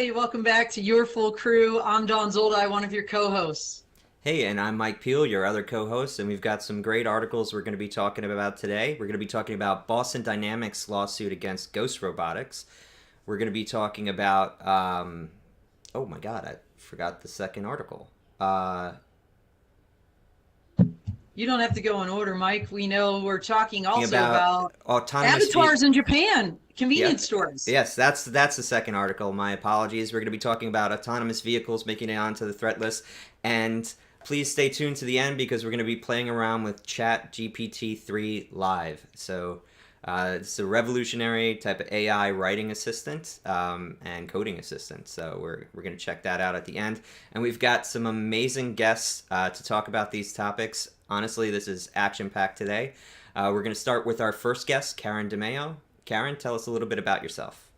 everybody. Welcome back to Your Full Crew. I'm Don Zoldi, one of your co-hosts. Hey, and I'm Mike Peel, your other co-host, and we've got some great articles we're going to be talking about today. We're going to be talking about Boston Dynamics' lawsuit against Ghost Robotics. We're going to be talking about, oh my God, I forgot the second article. You don't have to go in order, Mike. We know we're talking also About about autonomous abattoirs in Japan, Yep. convenience stores. Yes, that's the second article. My apologies. We're going to be talking about autonomous vehicles making it onto the threat list, and please stay tuned to the end because we're going to be playing around with Chat GPT-3 live. So it's a revolutionary type of AI writing assistant and coding assistant. So we're going to check that out at the end, and we've got some amazing guests to talk about these topics. Honestly, this is action-packed today. We're going to start with our first guest, Karen DiMeo. Karen, tell us a little bit about yourself.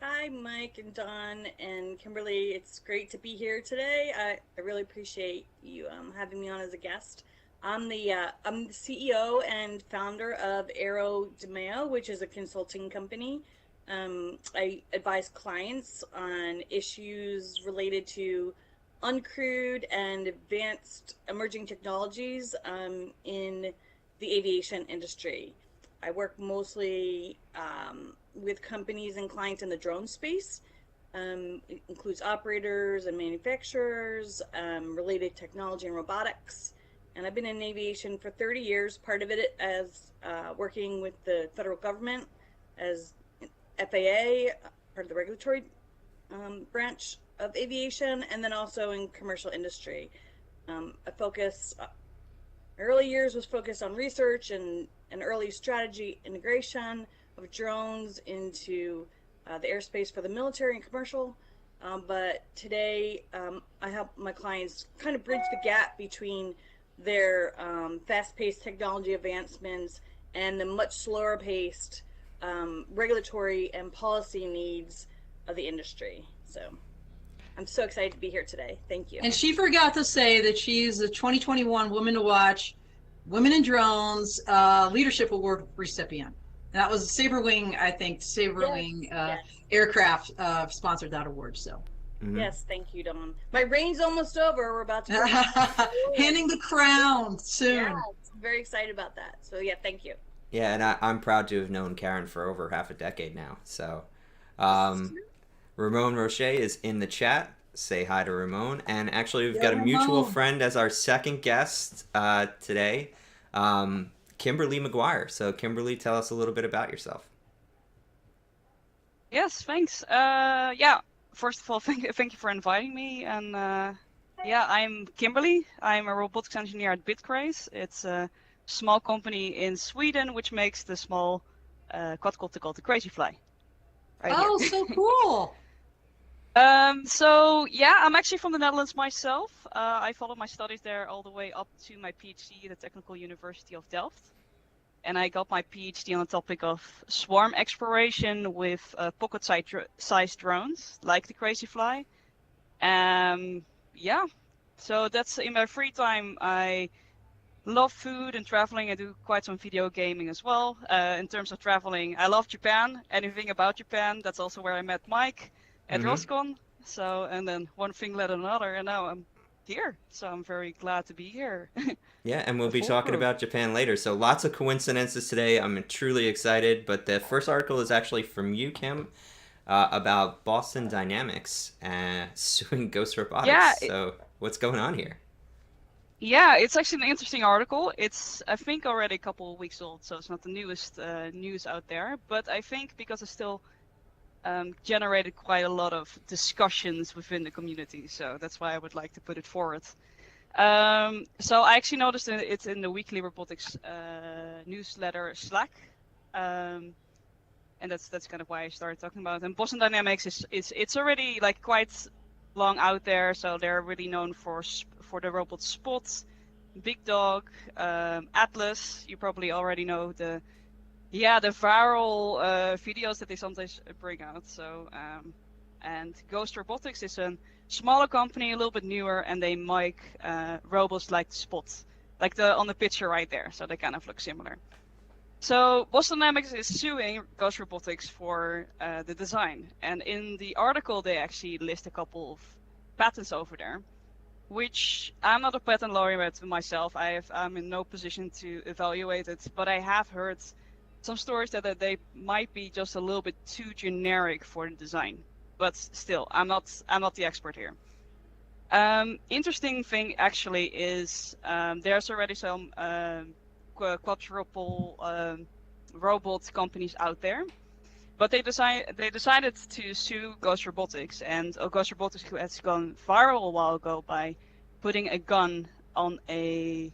Hi, Mike and Don and Kimberly. It's great to be here today. I really appreciate you having me on as a guest. I'm the CEO and founder of AERODiMEO, which is a consulting company. I advise clients on issues related to uncrewed and advanced emerging technologies in the aviation industry. I work mostly with companies and clients in the drone space. It includes operators and manufacturers, related technology and robotics. And I've been in aviation for 30 years, part of it as working with the federal government as FAA, part of the regulatory branch of aviation, and then also in commercial industry. Early years was focused on research and early strategy integration of drones into the airspace for the military and commercial. But today, I help my clients kind of bridge the gap between their fast-paced technology advancements and the much slower-paced regulatory and policy needs of the industry. So I'm so excited to be here today. Thank you. And she forgot to say that she's the 2021 Women to Watch Women in Drones Leadership Award recipient. That was Saberwing, I think, Yes. Aircraft sponsored that award. So. Mm-hmm. Yes, thank you, Dawn. My reign's almost over. We're about to handing the crown soon. Yeah, I'm very excited about that. So yeah, thank you. Yeah, and I'm proud to have known Karen for over half a decade now. So, Ramon Roche is in the chat. Say hi to Ramon. And actually, we've got a mutual friend as our second guest today, Kimberly McGuire. So, Kimberly, tell us a little bit about yourself. Yes, thanks. Yeah, first of all, thank you for inviting me. And yeah, I'm Kimberly. I'm a robotics engineer at Bitcraze. It's a small company in Sweden which makes the small quadcopter called the Crazy Fly. Right here. So cool. So yeah, I'm actually from the Netherlands myself. I followed my studies there all the way up to my PhD at the Technical University of Delft. And I got my PhD on the topic of swarm exploration with pocket-sized drones, like the Crazy Fly. Yeah, so that's in my free time. I love food and traveling. I do quite some video gaming as well. In terms of traveling, I love Japan. Anything about Japan. That's also where I met Mike at Roscon. So, and then one thing led another, and now I'm here. So I'm very glad to be here. Yeah, and we'll be talking about Japan later. So lots of coincidences today. I'm truly excited. But the first article is actually from you, Kim, about Boston Dynamics suing Ghost Robotics. Yeah, so what's going on here? Yeah, it's actually an interesting article. It's, I think, already a couple of weeks old, so it's not the newest news out there. But I think because it's still generated quite a lot of discussions within the community, so that's why I would like to put it forward. So I actually noticed it's in the weekly robotics newsletter Slack, and that's kind of why I started talking about it. And Boston Dynamics it's already like quite long out there, so they're really known for the robot Spot, Big Dog, Atlas. You probably already know the viral videos that they sometimes bring out. So and Ghost Robotics is a smaller company, a little bit newer, and they make robots like the Spot, like on the picture right there. So they kind of look similar. So Boston Dynamics is suing Ghost Robotics for the design, and in the article they actually list a couple of patents over there, which I'm not a patent lawyer myself. I'm in no position to evaluate it, but I have heard some stories that they might be just a little bit too generic for the design. But still, I'm not the expert here. Interesting thing actually is there's already some quadruple robot companies out there, but they decided to sue Ghost Robotics, and Ghost Robotics has gone viral a while ago by putting a gun on a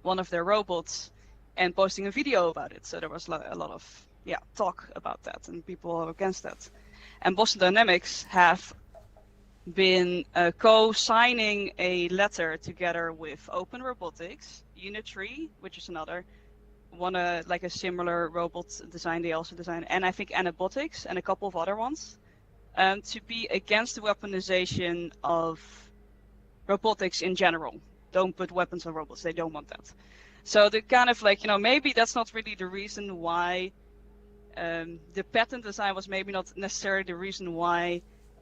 one of their robots and posting a video about it. So there was a lot of talk about that, and people are against that. And Boston Dynamics have been co-signing a letter together with Open Robotics, Unit3, which is another one, like a similar robot design they also design, and I think Anabotics and a couple of other ones, to be against the weaponization of robotics in general. Don't put weapons on robots, they don't want that. So they're kind of like, maybe that's not really the reason why the patent design was maybe not necessarily the reason why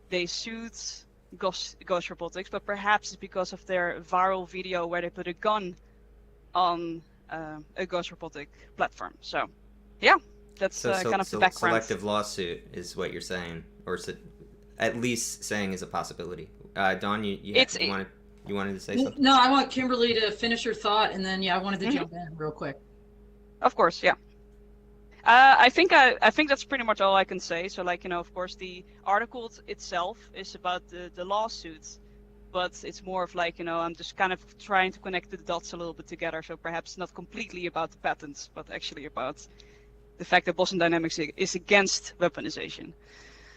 they sued Ghost Robotics, but perhaps it's because of their viral video where they put a gun on a Ghost Robotic platform. So, yeah, that's kind of the background. Selective lawsuit is what you're saying, or is it at least saying is a possibility? Dawn, you wanted to say something? No, I want Kimberly to finish her thought, and then I wanted to jump in real quick. Of course, yeah. I think that's pretty much all I can say. So, of course, the article itself is about the lawsuits, but it's more of I'm just kind of trying to connect the dots a little bit together. So perhaps not completely about the patents, but actually about the fact that Boston Dynamics is against weaponization.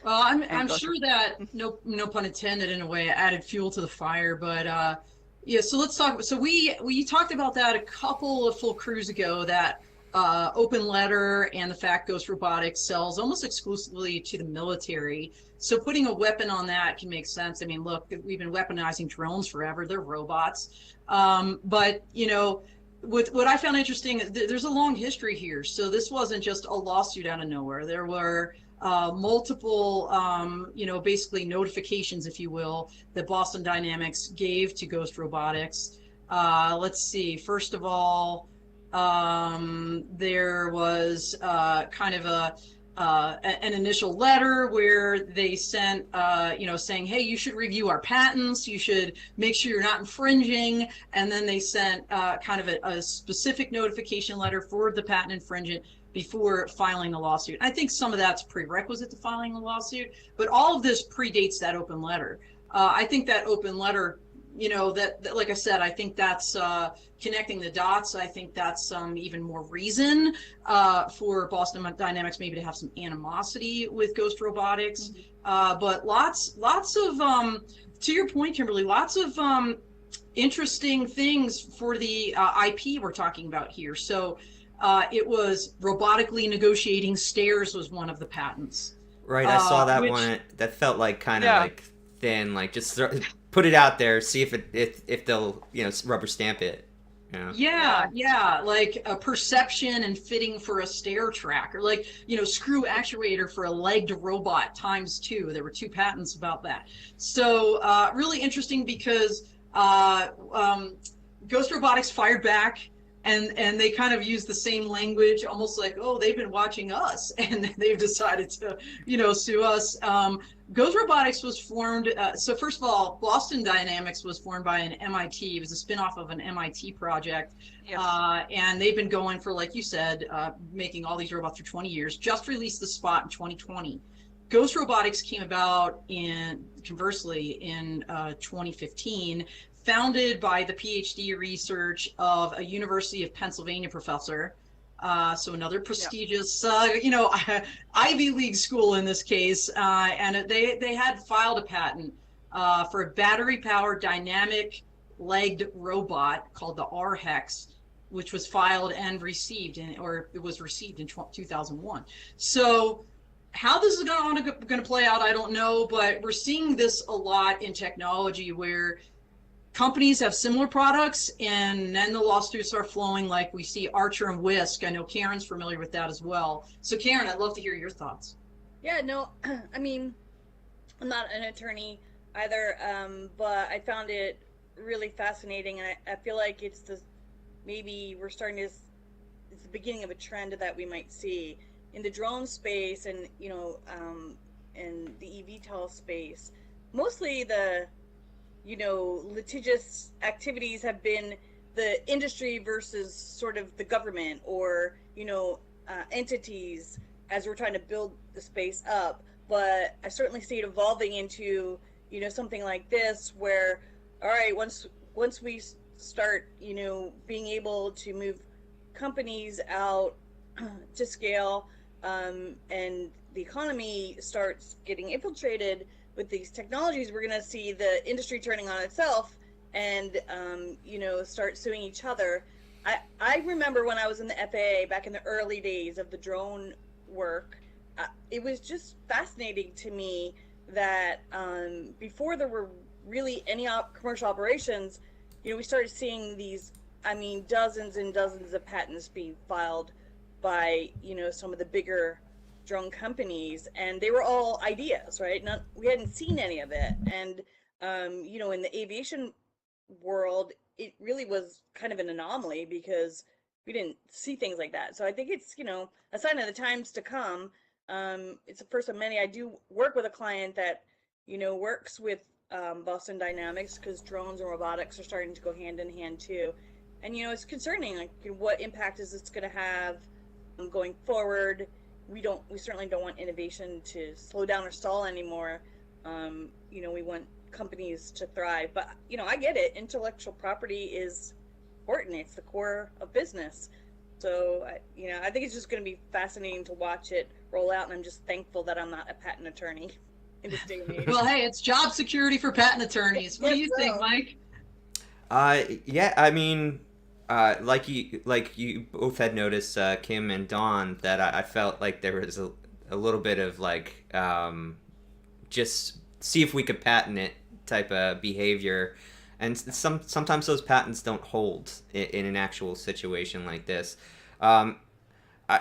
Well, I'm sure that no pun intended, in a way, added fuel to the fire. But so let's talk. So we talked about that a couple of full crews ago. That open letter and the fact Ghost Robotics sells almost exclusively to the military. So putting a weapon on that can make sense. I mean, look, we've been weaponizing drones forever. They're robots. But what I found interesting, there's a long history here. So this wasn't just a lawsuit out of nowhere. There were multiple, basically notifications, if you will, that Boston Dynamics gave to Ghost Robotics. Let's see. First of all, there was kind of an initial letter where they sent, saying, hey, you should review our patents, you should make sure you're not infringing. And then they sent kind of a specific notification letter for the patent infringement before filing the lawsuit. I think some of that's prerequisite to filing a lawsuit, but all of this predates that open letter. I think that open letter, that like I said, I think that's connecting the dots. I think that's even more reason for Boston Dynamics maybe to have some animosity with Ghost Robotics. But lots of, to your point, Kimberly, lots of interesting things for the IP we're talking about here. So it was robotically negotiating stairs was one of the patents. Right, I saw that one. That felt like kind of like thin, like just put it out there, see if they'll rubber stamp it. Yeah, like a perception and fitting for a stair track, or like screw actuator for a legged robot ×2. There were 2 patents about that. So really interesting because Ghost Robotics fired back. And they kind of use the same language, almost like, oh, they've been watching us, and they've decided to, sue us. Ghost Robotics was formed. So first of all, Boston Dynamics was formed by an MIT. It was a spinoff of an MIT project. Yes. And they've been going for, like you said, making all these robots for 20 years. Just released the Spot in 2020. Ghost Robotics came about conversely in 2015. Founded by the PhD research of a University of Pennsylvania professor, so another prestigious, Ivy League school in this case, and they had filed a patent for a battery-powered dynamic legged robot called the RHEX, which was filed and received, it was received in 2001. So how this is going to play out, I don't know, but we're seeing this a lot in technology where companies have similar products, and then the lawsuits are flowing like we see Archer and Whisk. I know Karen's familiar with that as well. So Karen, I'd love to hear your thoughts. Yeah, no, I mean, I'm not an attorney either, but I found it really fascinating, and I feel like it's maybe we're starting to, it's the beginning of a trend that we might see in the drone space, and and the eVTOL space. Mostly the litigious activities have been the industry versus sort of the government, or entities, as we're trying to build the space up. But I certainly see it evolving into something like this, where all right, once we start being able to move companies out to scale, and the economy starts getting infiltrated with these technologies, we're going to see the industry turning on itself and start suing each other. I remember when I was in the FAA back in the early days of the drone work, it was just fascinating to me that before there were really any commercial operations, we started seeing these, dozens and dozens of patents being filed by some of the bigger drone companies, and they were all ideas, right? We hadn't seen any of it. And in the aviation world, it really was kind of an anomaly because we didn't see things like that. So I think it's a sign of the times to come. It's the first of many. I do work with a client that works with Boston Dynamics, because drones and robotics are starting to go hand in hand too. And it's concerning, like, what impact is this going to have going forward? We certainly don't want innovation to slow down or stall anymore. We want companies to thrive. But I get it. Intellectual property is important. It's the core of business. So I think it's just going to be fascinating to watch it roll out. And I'm just thankful that I'm not a patent attorney in this day and age. Well, hey, it's job security for patent attorneys. What do you think, Mike? Yeah, I mean, like you both had noticed, Kim and Dawn, that I felt like there was a little bit of like just see if we could patent it type of behavior, and sometimes those patents don't hold in an actual situation like this.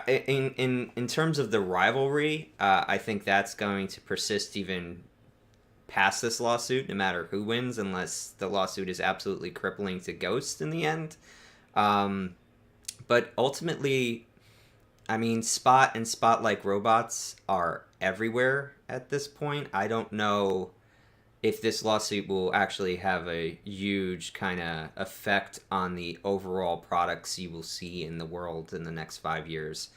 In terms of the rivalry, I think that's going to persist even past this lawsuit, no matter who wins, unless the lawsuit is absolutely crippling to Ghost in the end. But ultimately, I mean, Spot and Spot-like robots are everywhere at this point. I don't know if this lawsuit will actually have a huge kind of effect on the overall products you will see in the world in the next 5 years.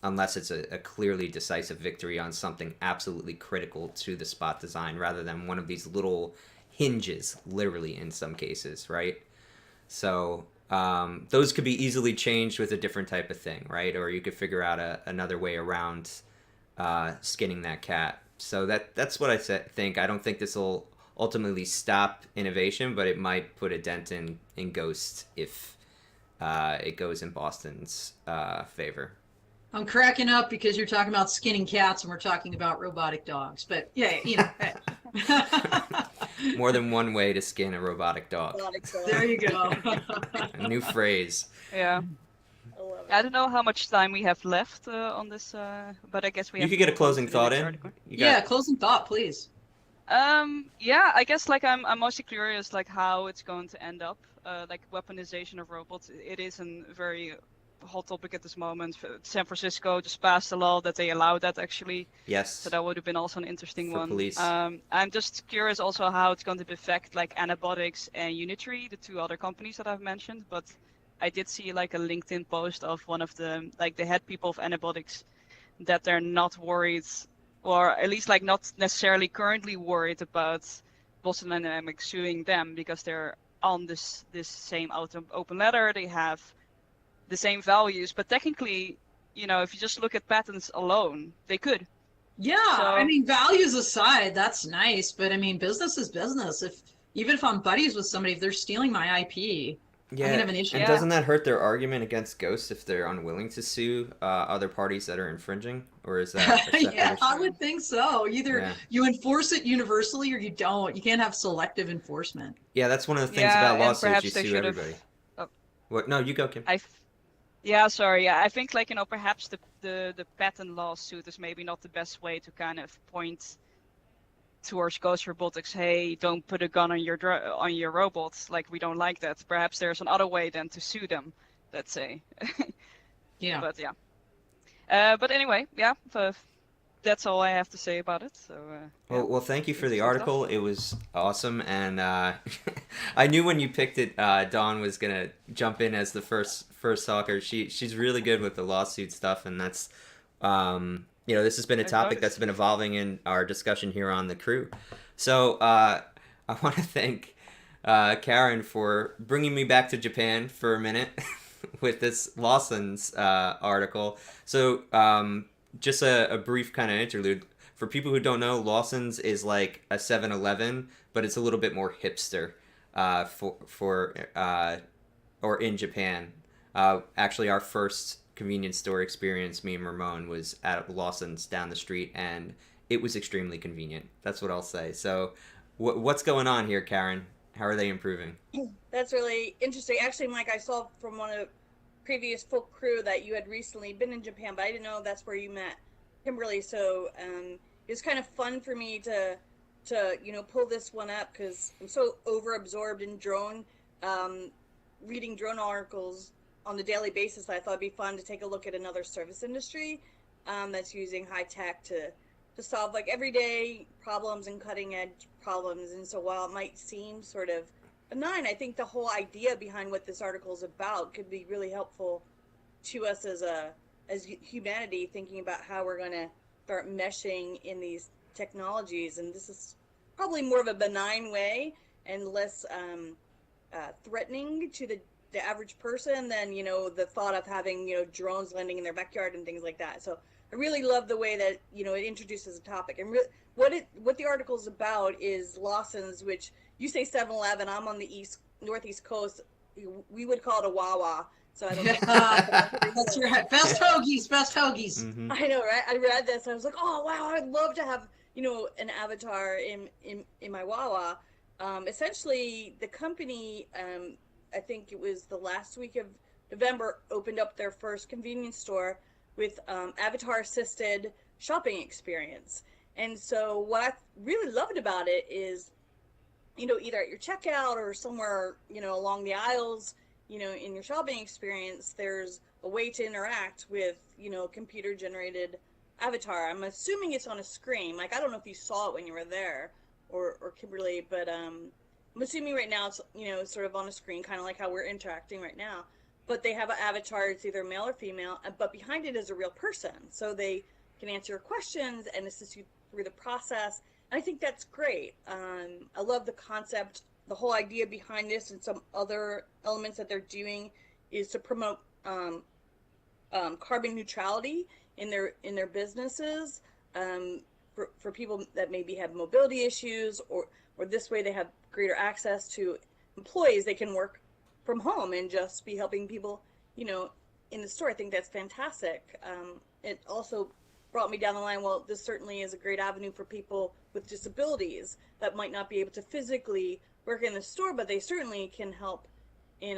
Unless it's a clearly decisive victory on something absolutely critical to the Spot design, rather than one of these little hinges, literally in some cases, right? So those could be easily changed with a different type of thing, right? Or you could figure out another way around skinning that cat. So that's what I think. I don't think this will ultimately stop innovation, but it might put a dent in Ghost if it goes in Boston's favor. I'm cracking up because you're talking about skinning cats and we're talking about robotic dogs. But yeah, More than one way to skin a robotic dog. There you go. A new phrase. Yeah. I don't know how much time we have left on this, but I guess we have. You could get a to move on closing to the thought next in. article. Yeah, closing thought, please. Yeah, I guess like I'm mostly curious like how it's going to end up. Like weaponization of robots, it is a very hot topic at this moment. San Francisco just passed a law that they allow that actually. Yes. So that would have been also an interesting For one. police. I'm just curious also how it's going to affect like Anabotics and Unitree, the two other companies that I've mentioned. But I did see like a LinkedIn post of one of the head people of Anabotics that they're not worried, or at least like not necessarily currently worried about Boston Dynamics suing them, because they're on this same open letter. They have the same values, but technically, if you just look at patents alone, they could. Yeah, So- I mean, values aside, that's nice, but I mean, business is business. Even if I'm buddies with somebody, if they're stealing my IP, I'm gonna have an issue. And Yeah. doesn't that hurt their argument against Ghost if they're unwilling to sue other parties that are infringing? Or is that a separate Yeah, issue? I would think so. Either Yeah. you enforce it universally or you don't. You can't have selective enforcement. Yeah, that's one of the things Yeah, about and lawsuits. perhaps You they sue should have. everybody. Oh, What? No, you go, Kim. yeah, sorry. Yeah, I think like perhaps the patent lawsuit is maybe not the best way to kind of point towards Ghost Robotics. Hey, don't put a gun on your robot. Like we don't like that. Perhaps there's another way than to sue them. Let's say. Yeah. But yeah. But anyway, yeah. That's all I have to say about it. So. Yeah. Well, thank you for the Interesting article. It was awesome, and I knew when you picked it, Dawn was gonna jump in as the first talker. She's really good with the lawsuit stuff, and that's this has been a I've topic noticed. that's been evolving in our discussion here on the crew. So I want to thank Karen for bringing me back to Japan for a minute with this Lawson's article. So just a brief kind of interlude. For people who don't know, Lawson's is like a 7-Eleven, but it's a little bit more hipster or in Japan. Actually, our first convenience store experience, me and Ramon, was at Lawson's down the street, and it was extremely convenient. That's what I'll say. So what's going on here, Karen? How are they improving? That's really interesting. Actually, Mike, I saw from one of the previous full crew that you had recently been in Japan, but I didn't know that's where you met Kimberly. So it was kind of fun for me to pull this one up because I'm so over-absorbed in drone, reading drone articles on a daily basis. I thought it'd be fun to take a look at another service industry that's using high tech to solve like everyday problems and cutting edge problems. And so while it might seem sort of benign, I think the whole idea behind what this article is about could be really helpful to us as humanity, thinking about how we're going to start meshing in these technologies. And this is probably more of a benign way and less threatening to the average person than the thought of having drones landing in their backyard and things like that. So I really love the way that it introduces a topic. And what the article is about is Lawson's, which you say 7-Eleven. I'm on the northeast coast. We would call it a Wawa. So I don't know. That's right. Best hoagies. Mm-hmm. I know, right? I read this and I was like, oh wow, I'd love to have an avatar in my Wawa. Essentially, the company, I think it was the last week of November, opened up their first convenience store with avatar assisted shopping experience. And so what I really loved about it is, either at your checkout or somewhere, along the aisles, in your shopping experience, there's a way to interact with, computer generated avatar. I'm assuming it's on a screen. Like, I don't know if you saw it when you were there or Kimberly, but I'm assuming right now it's, sort of on a screen, kind of like how we're interacting right now. But they have an avatar, it's either male or female, but behind it is a real person. So they can answer your questions and assist you through the process. And I think that's great. I love the concept. The whole idea behind this and some other elements that they're doing is to promote carbon neutrality in their businesses, for people that maybe have mobility issues, or this way they have greater access to employees. They can work from home and just be helping people, in the store. I think that's fantastic. It also brought me down the line, well, this certainly is a great avenue for people with disabilities that might not be able to physically work in the store, but they certainly can help in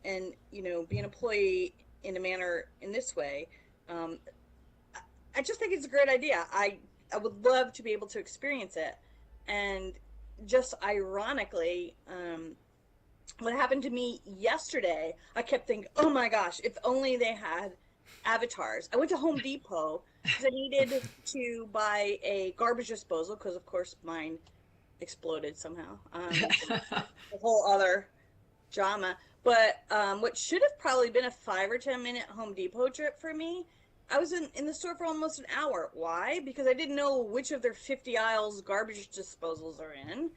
and be an employee in a manner in this way. I just think it's a great idea. I would love to be able to experience it. And just ironically, what happened to me yesterday, I kept thinking, oh my gosh, if only they had avatars. I went to Home Depot because I needed to buy a garbage disposal because, of course, mine exploded somehow. A whole other drama. But what should have probably been a 5 or 10 minute Home Depot trip for me, I was in the store for almost an hour. Why? Because I didn't know which of their 50 aisles garbage disposals are in,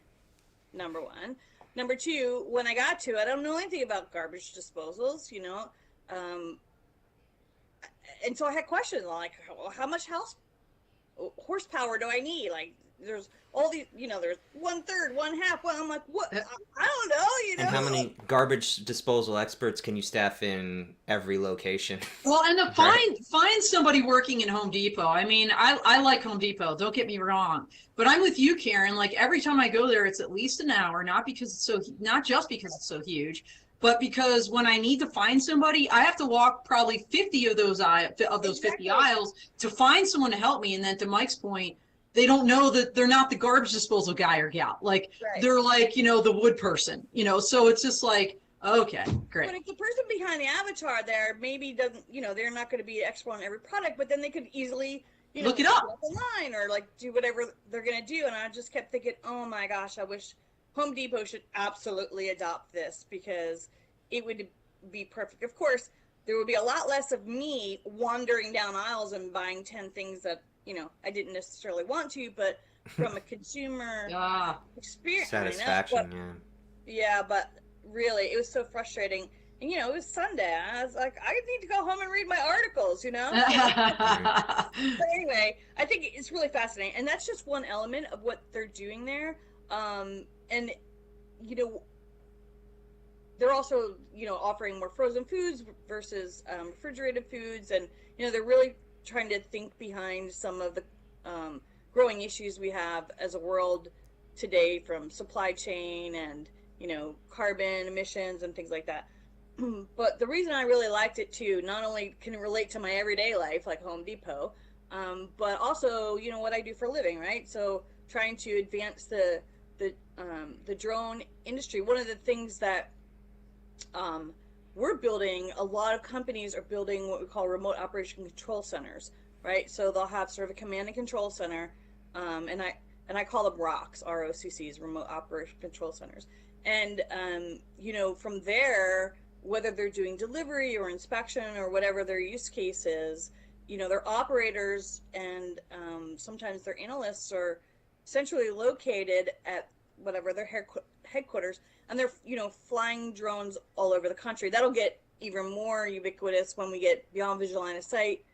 number one. Number two, when I got to it, I don't know anything about garbage disposals, and so I had questions like, how much horsepower do I need? Like, there's all these, there's 1/3, 1/2. Well, I'm like, what? I don't know, And how many garbage disposal experts can you staff in every location? Well, and to Right. find somebody working in Home Depot. I mean, I like Home Depot, don't get me wrong. But I'm with you, Karen. Like every time I go there, it's at least an hour, not just because it's so huge, but because when I need to find somebody, I have to walk probably 50 of those 50 aisles to find someone to help me. And then to Mike's point, they don't know that they're not the garbage disposal guy or gal. Like Right. they're like, the wood person, so it's just like, okay, great. But if the person behind the avatar there maybe doesn't, they're not going to be an expert on every product, but then they could easily, Look it up online or like do whatever they're going to do. And I just kept thinking, oh my gosh, I wish Home Depot should absolutely adopt this because it would be perfect. Of course, there would be a lot less of me wandering down aisles and buying 10 things that, I didn't necessarily want to, but from a consumer experience. Satisfaction, Yeah, but really, it was so frustrating. And, it was Sunday. I was like, I need to go home and read my articles, But anyway, I think it's really fascinating. And that's just one element of what they're doing there. And, they're also, offering more frozen foods versus refrigerated foods. And, they're really trying to think behind some of the growing issues we have as a world today from supply chain and, carbon emissions and things like that. But the reason I really liked it too, not only can it relate to my everyday life, like Home Depot, but also, what I do for a living, right? So trying to advance the drone industry. One of the things that we're building, a lot of companies are building what we call remote operation control centers, right? So they'll have sort of a command and control center, and I call them ROCs, ROCCs, remote operation control centers. And, from there, whether they're doing delivery or inspection or whatever their use case is, their operators and sometimes their analysts are centrally located at whatever their headquarters, and they're, flying drones all over the country. That'll get even more ubiquitous when we get beyond visual line of sight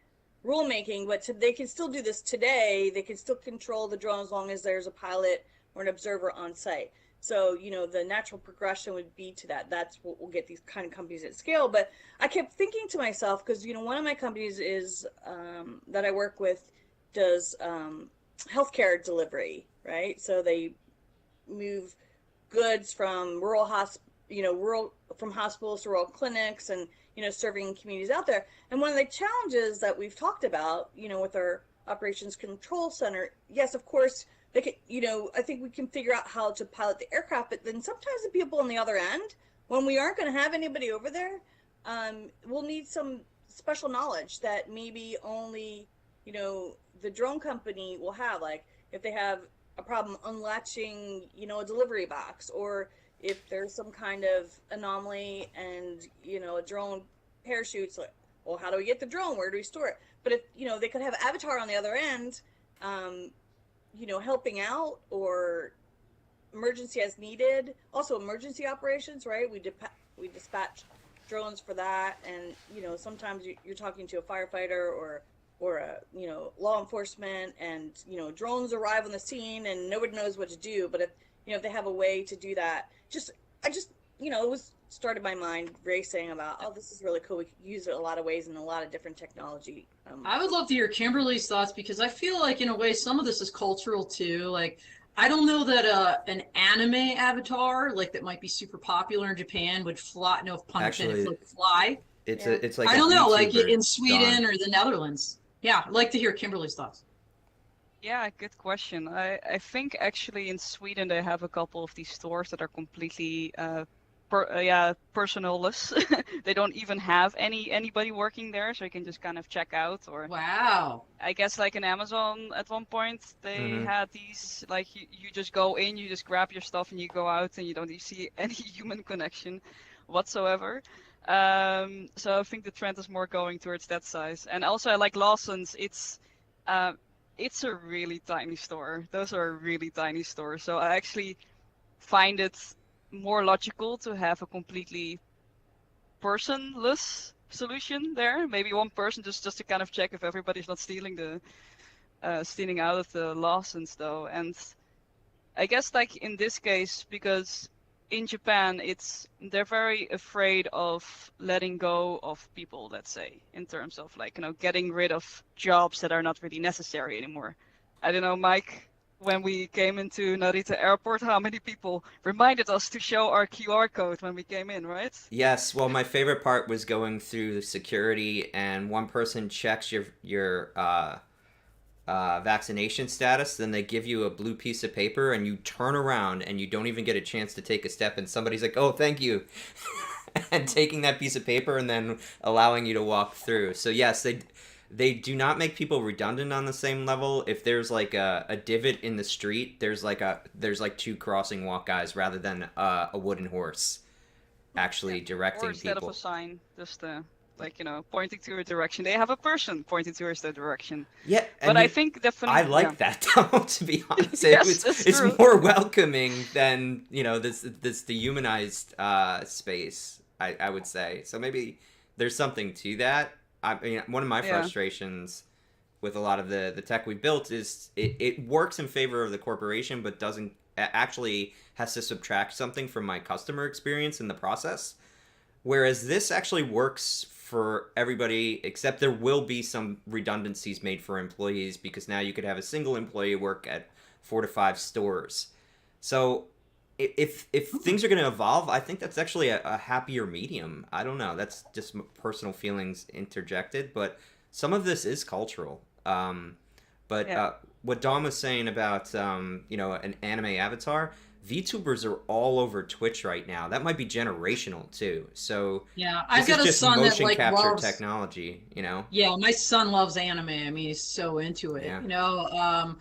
rulemaking, but they can still do this today. They can still control the drone as long as there's a pilot or an observer on site. So, the natural progression would be to that. That's what will get these kind of companies at scale. But I kept thinking to myself, because, one of my companies is that I work with does healthcare delivery, right? So they move goods from from hospitals to rural clinics and, serving communities out there. And one of the challenges that we've talked about, with our operations control center, yes, of course, they could, I think we can figure out how to pilot the aircraft, but then sometimes the people on the other end, when we aren't going to have anybody over there, we'll need some special knowledge that maybe only, the drone company will have. Like if they have a problem unlatching, a delivery box, or if there's some kind of anomaly and, a drone parachutes, like, well, how do we get the drone? Where do we store it? But if, they could have Avatar on the other end, helping out, or emergency as needed. Also emergency operations, right? We dispatch drones for that. And, sometimes you're talking to a firefighter or a, law enforcement, and, drones arrive on the scene and nobody knows what to do. But if they have a way to do that, it was started my mind racing about, oh, this is really cool. We could use it a lot of ways in a lot of different technology. I would love to hear Kimberly's thoughts, because I feel like in a way some of this is cultural too. Like I don't know that an anime avatar like that might be super popular in Japan would fly. No pun intended. Fly. It's like I don't know, like YouTuber in Sweden or the Netherlands. Yeah, I'd like to hear Kimberly's thoughts. Yeah, good question. I think actually in Sweden they have a couple of these stores that are completely personalless. They don't even have anybody working there, so you can just kind of check out. Or Wow. I guess like in Amazon at one point they had these, like you just go in, you just grab your stuff and you go out, and you don't see any human connection whatsoever. So I think the trend is more going towards that size. And also I like Lawson's. It's a really tiny store. Those are really tiny stores. So I actually find it more logical to have a completely personless solution there. Maybe one person just to kind of check if everybody's not stealing stealing out of the lawsuits though. And I guess like in this case, because in Japan, they're very afraid of letting go of people, let's say, in terms of like, getting rid of jobs that are not really necessary anymore. I don't know, Mike, when we came into Narita Airport, how many people reminded us to show our QR code when we came in, right? Yes, well, my favorite part was going through security, and one person checks your vaccination status, then they give you a blue piece of paper, and you turn around, and you don't even get a chance to take a step, and somebody's like, "Oh, thank you," and taking that piece of paper and then allowing you to walk through. So yes, they do not make people redundant on the same level. If there's like a divot in the street, there's like two crossing walk guys rather than a wooden horse actually directing Or instead people. of a sign, just pointing to a direction. They have a person pointing towards the direction. Yeah, But I think definitely. I like that though. To be honest, Yes, that's it's true. more welcoming than this dehumanized space. I would say so. Maybe there's something to that. I mean, one of my Yeah. frustrations with a lot of the tech we built is it works in favor of the corporation, but doesn't actually has to subtract something from my customer experience in the process. Whereas this actually works for everybody, except there will be some redundancies made for employees because now you could have a single employee work at 4 to 5 stores. So if things are going to evolve, I think that's actually a happier medium. I don't know. That's just personal feelings interjected, but some of this is cultural. But Yeah. What Dom was saying about an anime avatar, VTubers are all over Twitch right now. That might be generational too. So Yeah, I've this got is a just son that motion like capture loves. technology, Yeah, my son loves anime. I mean, he's so into it. Yeah.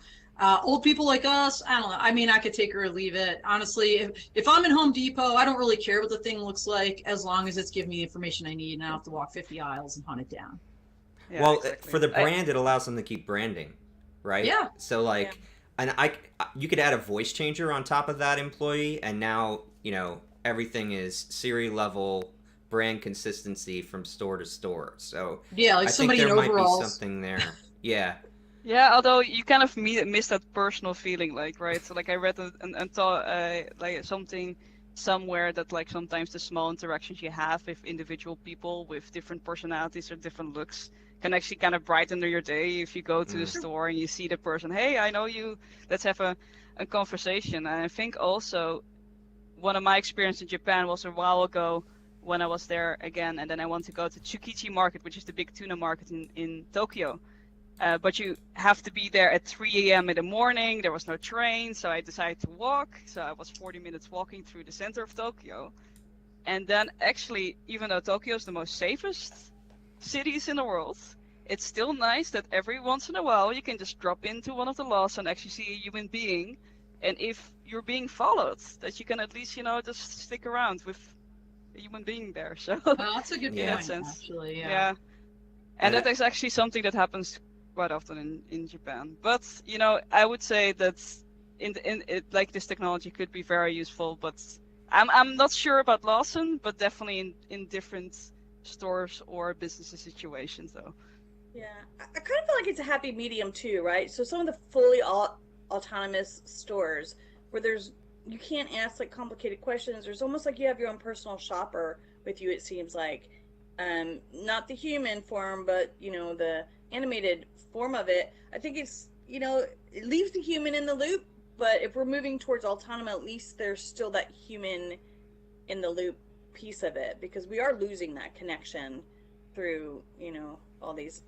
Old people like us, I don't know. I mean, I could take it or leave it. Honestly, if I'm in Home Depot, I don't really care what the thing looks like as long as it's giving me the information I need and I don't have to walk 50 aisles and hunt it down. Yeah, Well, exactly. for the brand, it allows them to keep branding, right? Yeah. So like, and you could add a voice changer on top of that employee, and now everything is Siri level brand consistency from store to store. So Yeah, like I think somebody in there might be overalls. something there. Yeah. Yeah, although you kind of miss that personal feeling, like, right? So like I read and thought like something somewhere that like sometimes the small interactions you have with individual people with different personalities or different looks can actually kind of brighten your day if you go to the store and you see the person, hey, I know you, let's have a conversation. And I think also one of my experience in Japan was a while ago when I was there again, and then I want to go to Tsukiji Market, which is the big tuna market in Tokyo. But you have to be there at 3 a.m. in the morning. There was no train, so I decided to walk. So I was 40 minutes walking through the center of Tokyo. And then actually, even though Tokyo is the most safest cities in the world, it's still nice that every once in a while you can just drop into one of the lots and actually see a human being. And if you're being followed, that you can at least, just stick around with a human being there. So Well, that's a good Yeah. point, actually. Yeah. yeah. And And that is actually something that happens quite often in Japan. But I would say that in it, like this technology could be very useful. But I'm not sure about Lawson, but definitely in different stores or business situations though. Yeah, I kind of feel like it's a happy medium too, right? So some of the fully autonomous stores where you can't ask like complicated questions. There's almost like you have your own personal shopper with you. It seems like, not the human form, but the animated form of it. I think it's it leaves the human in the loop. But if we're moving towards autonomous, at least there's still that human in the loop piece of it, because we are losing that connection through all these.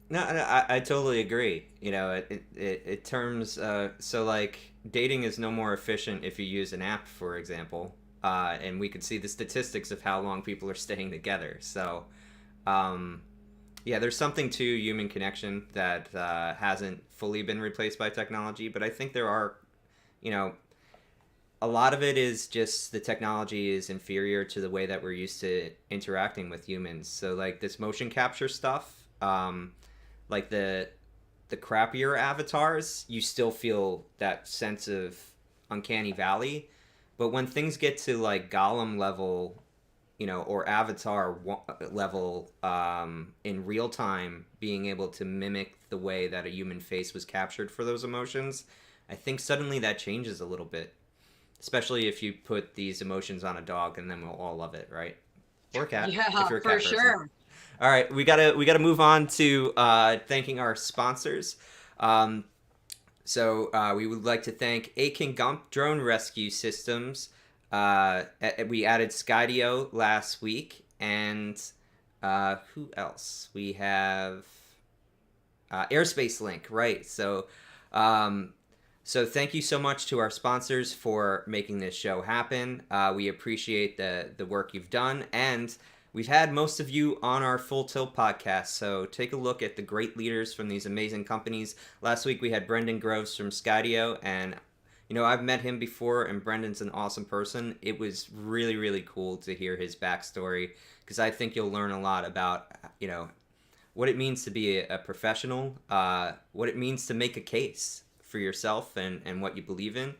No, I totally agree. It terms so like dating is no more efficient if you use an app, for example, and we could see the statistics of how long people are staying together. So, yeah, there's something to human connection that hasn't fully been replaced by technology, but I think there are, a lot of it is just the technology is inferior to the way that we're used to interacting with humans. So like this motion capture stuff, like the crappier avatars, you still feel that sense of uncanny valley. But when things get to like Gollum level, or avatar level in real time, being able to mimic the way that a human face was captured for those emotions, I think suddenly that changes a little bit. Especially if you put these emotions on a dog, and then we'll all love it, right? Or a cat, Yeah, if you're a cat for person. sure. All right, we gotta move on to thanking our sponsors. So we would like to thank Akin Gump Drone Rescue Systems. We added Skydio last week, and who else? We have Airspace Link, right? So thank you so much to our sponsors for making this show happen. We appreciate the work you've done, and we've had most of you on our Full Tilt podcast, so take a look at the great leaders from these amazing companies. Last week we had Brendan Groves from Skydio, and I've met him before, and Brendan's an awesome person. It was really, really cool to hear his backstory, because I think you'll learn a lot about, what it means to be a professional, what it means to make a case for yourself and what you believe in.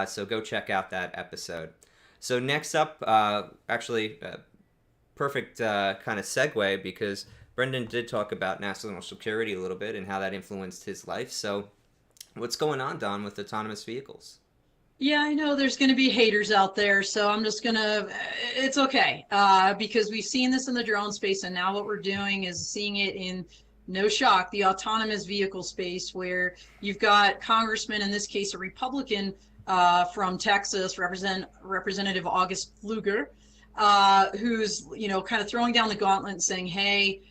So go check out that episode. So next up, perfect kind of segue, because Brendan did talk about national security a little bit and how that influenced his life. So what's going on, Don, with autonomous vehicles? Yeah, I know there's going to be haters out there, so I'm just going to, it's okay, because we've seen this in the drone space, and now what we're doing is seeing it in, no shock, the autonomous vehicle space, where you've got congressman, in this case a Republican from Texas, Representative August Pfluger, who's kind of throwing down the gauntlet and saying, hey,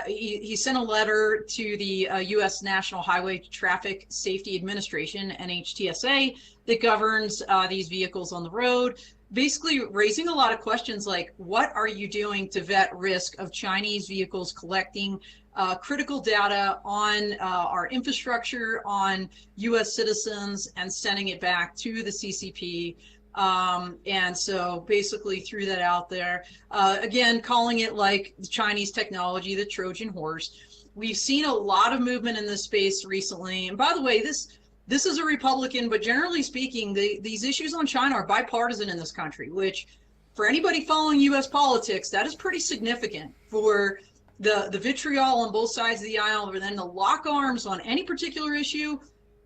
he sent a letter to the U.S. National Highway Traffic Safety Administration, NHTSA, that governs these vehicles on the road, basically raising a lot of questions like, what are you doing to vet risk of Chinese vehicles collecting critical data on our infrastructure, on U.S. citizens, and sending it back to the CCP? And so basically threw that out there. Again, calling it like the Chinese technology, the Trojan horse. We've seen a lot of movement in this space recently. And by the way, this is a Republican, but generally speaking, these issues on China are bipartisan in this country, which for anybody following U.S. politics, that is pretty significant for the vitriol on both sides of the aisle, and then to lock arms on any particular issue.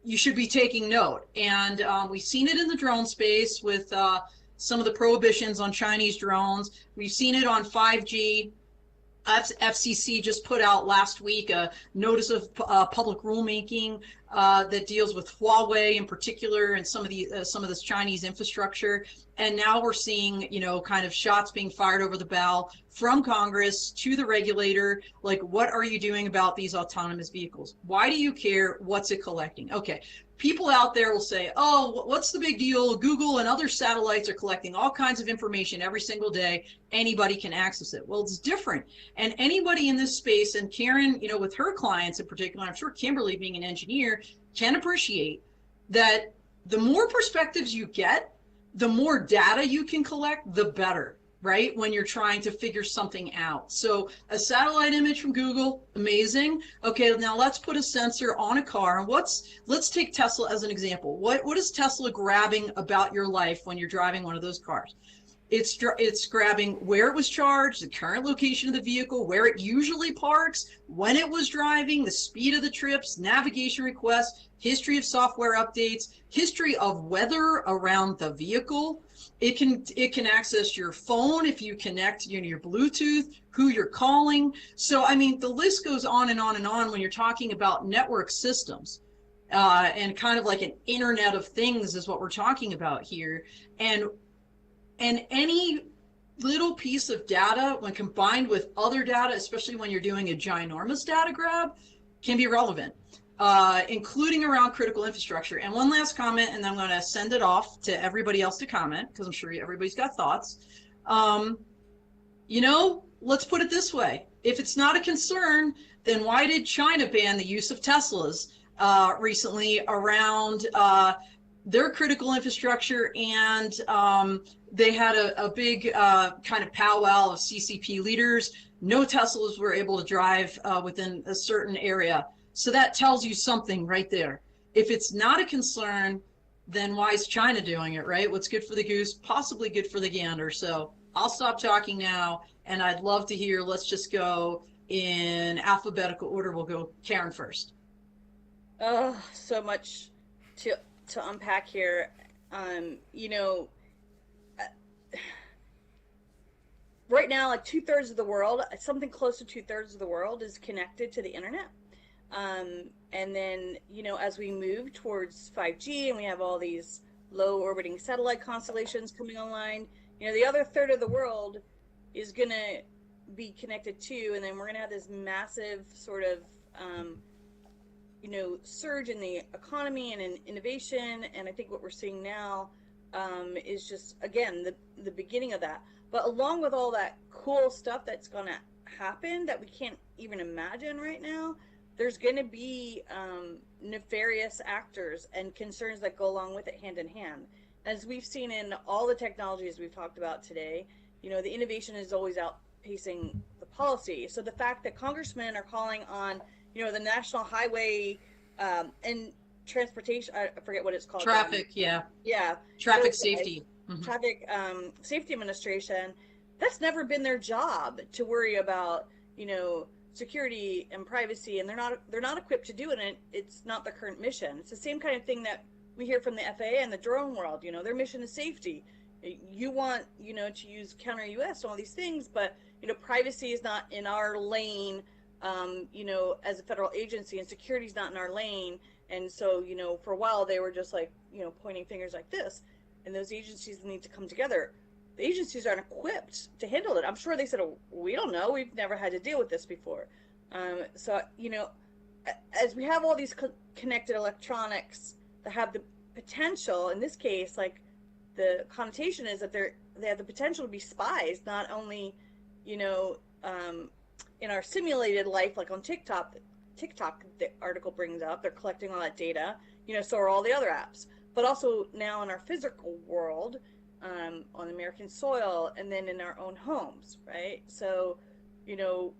You should be taking note. And we've seen it in the drone space with some of the prohibitions on Chinese drones. We've seen it on 5G. FCC just put out last week a notice of public rulemaking that deals with Huawei in particular, and some of this Chinese infrastructure. And now we're seeing, kind of shots being fired over the bow from Congress to the regulator. Like, what are you doing about these autonomous vehicles? Why do you care? What's it collecting? Okay. People out there will say, oh, what's the big deal? Google and other satellites are collecting all kinds of information every single day. Anybody can access it. Well, it's different. And anybody in this space, and Karen, with her clients in particular, I'm sure Kimberly, being an engineer, can appreciate that the more perspectives you get, the more data you can collect, the better, right? When you're trying to figure something out. So a satellite image from Google, amazing. Okay, now let's put a sensor on a car. And let's take Tesla as an example. What is Tesla grabbing about your life when you're driving one of those cars? It's grabbing where it was charged, the current location of the vehicle, where it usually parks, when it was driving, the speed of the trips, navigation requests, history of software updates, history of weather around the vehicle. It can access your phone if you connect your Bluetooth, who you're calling. So, I mean, the list goes on and on and on when you're talking about network systems. And kind of like an Internet of Things is what we're talking about here. And any little piece of data, when combined with other data, especially when you're doing a ginormous data grab, can be relevant, including around critical infrastructure. And one last comment, and then I'm going to send it off to everybody else to comment, because I'm sure everybody's got thoughts. Let's put it this way. If it's not a concern, then why did China ban the use of Teslas recently around their critical infrastructure? And they had a big kind of powwow of CCP leaders. No Teslas were able to drive within a certain area. So that tells you something right there. If it's not a concern, then why is China doing it, right? What's good for the goose, possibly good for the gander. So I'll stop talking now, and I'd love to hear. Let's just go in alphabetical order. We'll go Karen first. Oh, so much to unpack here. You know, right now, like 2/3 of the world, something close to 2/3 of the world is connected to the internet. And then, you know, as we move towards 5G and we have all these low orbiting satellite constellations coming online, you know, the other third of the world is going to be connected too. And then we're going to have this massive sort of, you know, surge in the economy and in innovation. And I think what we're seeing now is just, again, the beginning of that. But along with all that cool stuff that's going to happen that we can't even imagine right now, there's going to be nefarious actors and concerns that go along with it hand in hand. As we've seen in all the technologies we've talked about today, you know, the innovation is always outpacing the policy. So the fact that congressmen are calling on, you know, the National Highway and Transportation, I forget what it's called. Traffic, yeah. Yeah. Traffic So, safety. Traffic Safety Administration, that's never been their job to worry about, you know, security and privacy, and they're not equipped to do it, and it's not their current mission. It's the same kind of thing that we hear from the FAA and the drone world. You know, their mission is safety. You want, you know, to use counter UAS and all these things, but, you know, privacy is not in our lane, you know, as a federal agency, and security is not in our lane. And so, you know, for a while they were just like, you know, pointing fingers like this, and those agencies need to come together. The agencies aren't equipped to handle it. I'm sure they said, oh, we don't know. We've never had to deal with this before. So, you know, as we have all these connected electronics that have the potential, in this case, like the connotation is that they have the potential to be spies, not only, you know, in our simulated life, like on TikTok, the article brings up, they're collecting all that data, you know, so are all the other apps, but also now in our physical world, on American soil, and then in our own homes, right? So, you know,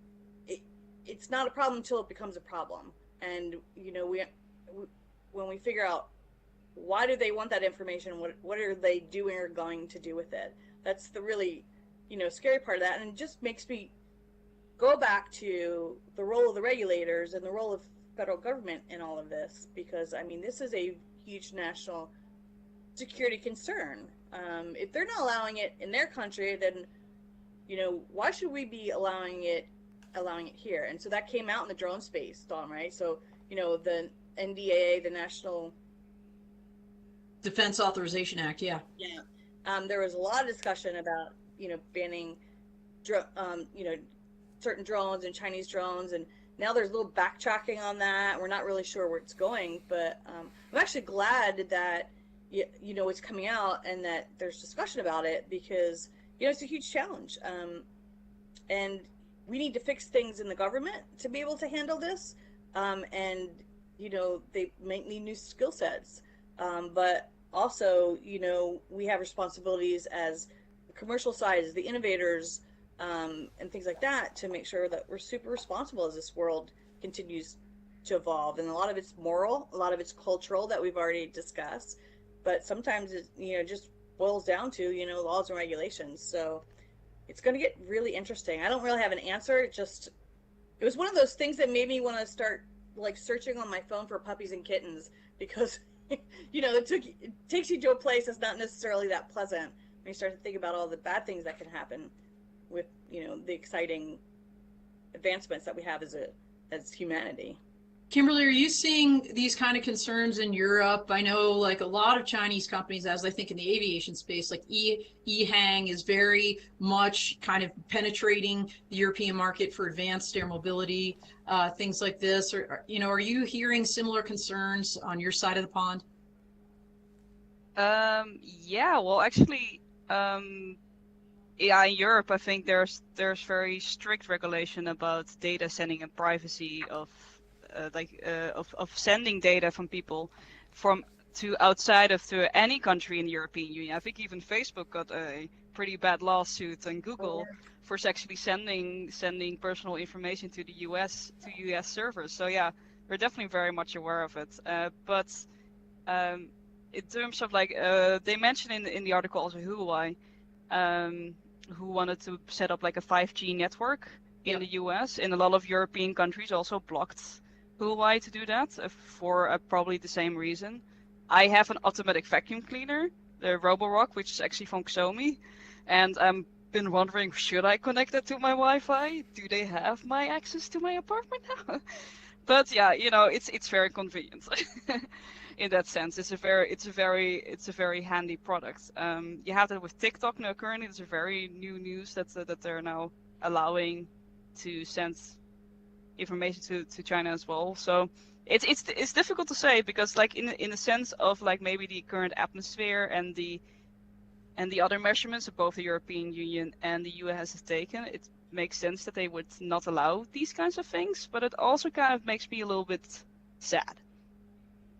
it's not a problem until it becomes a problem. And, you know, when we figure out why do they want that information, what are they doing or going to do with it, that's the really, you know, scary part of that. And it just makes me go back to the role of the regulators and the role of federal government in all of this, because, I mean, this is a huge national security concern. If they're not allowing it in their country, then, you know, why should we be allowing it here? And so that came out in the drone space, Dawn, right? So, you know, the NDAA, the National Defense Authorization Act, yeah. Yeah. There was a lot of discussion about, you know, banning, you know, certain drones and Chinese drones, and now there's a little backtracking on that. We're not really sure where it's going, but I'm actually glad that, you know, it's coming out and that there's discussion about it, because, you know, it's a huge challenge. And we need to fix things in the government to be able to handle this. And, you know, they might need new skill sets. But also, you know, we have responsibilities as the commercial side, as the innovators, and things like that, to make sure that we're super responsible as this world continues to evolve. And a lot of it's moral, a lot of it's cultural that we've already discussed. But sometimes it, you know, just boils down to, you know, laws and regulations. So it's going to get really interesting. I don't really have an answer. It was one of those things that made me want to start like searching on my phone for puppies and kittens, because, you know, it takes you to a place that's not necessarily that pleasant when you start to think about all the bad things that can happen with, you know, the exciting advancements that we have as humanity. Kimberly, are you seeing these kind of concerns in Europe? I know, like, a lot of Chinese companies, as I think in the aviation space, like EHang is very much kind of penetrating the European market for advanced air mobility, things like this. Or, you know, are you hearing similar concerns on your side of the pond? Yeah, well, actually, yeah, in Europe, I think there's very strict regulation about data sending and privacy of sending data from people to outside of to any country in the European Union. I think even Facebook got a pretty bad lawsuit on Google for actually sending personal information to the US servers. So yeah, we're definitely very much aware of it. But in terms of like they mentioned in the article also Huawei. who wanted to set up like a 5G network in the US. In a lot of European countries also blocked Huawei to do that for probably the same reason. I have an automatic vacuum cleaner, the Roborock, which is actually from Xiaomi, and I'm been wondering, should I connect that to my Wi-Fi? Do they have my access to my apartment now? But yeah, it's very convenient. In that sense, it's a very handy product. You have that with TikTok now currently. It's a very new news that they're now allowing to send information to China as well. So it's difficult to say, because like in the sense of like maybe the current atmosphere and the other measurements that both the European Union and the US has taken, it makes sense that they would not allow these kinds of things. But it also kind of makes me a little bit sad,